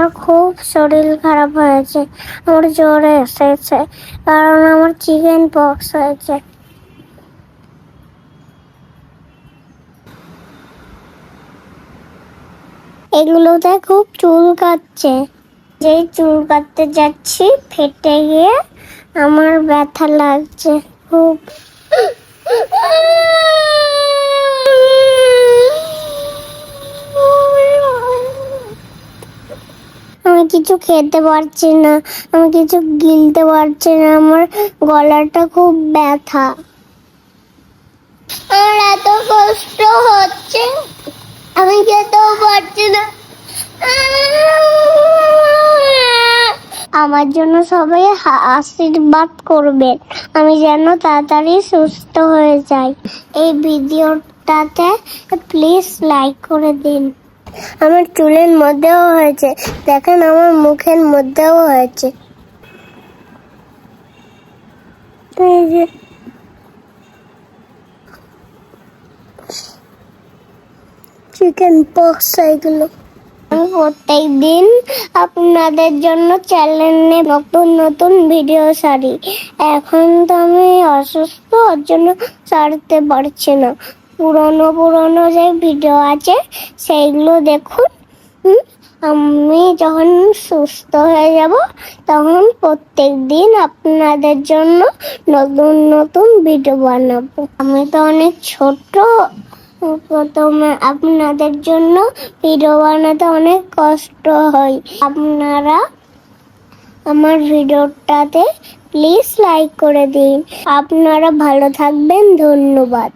আমার খুব শরীর খারাপ হয়েছে, আমার জ্বর এসেছে, কারণ আমার চিকেন পক্স হয়েছে। এগুলোতে খুব চুল কাটছে, যেই চুল কাটতে যাচ্ছি ফেটে গিয়ে আমার ব্যথা লাগছে খুব। আমি কিছু খেতে পারছি না, আমি কিছু গিলতে পারছি না, আমার গলাটা খুব ব্যথা, আমার এত কষ্ট হচ্ছে, আমি খেতেও পারছি না। আমার জন্য সবাই আশীর্বাদ করবেন, আমি যেন তাড়াতাড়ি সুস্থ হয়ে যাই। এই ভিডিওটাতে প্লিজ লাইক করে দিন। আমার চুলের মধ্যেও হয়েছে, দেখেন আমার মুখের মধ্যেও হয়েছে। এই যে চিকেন পক্স এগুলো। আমি প্রত্যেক দিন আপনাদের জন্য চ্যানেলে নতুন নতুন ভিডিও ছাড়ি। এখন তো আমি অসুস্থ, ওর জন্য ছাড়তে পারছি না। পুরনো যে ভিডিও আছে সেইগুলো দেখুন। আমি যখন সুস্থ হয়ে যাব তখন প্রত্যেক দিন আপনাদের জন্য নতুন নতুন ভিডিও বানাবো। আমি তো অনেক ছোট, প্রথমে আপনাদের জন্য ভিডিও বানাতে অনেক কষ্ট হয়। আপনারা আমার ভিডিওটাতে প্লিজ লাইক করে দিন। আপনারা ভালো থাকবেন, ধন্যবাদ।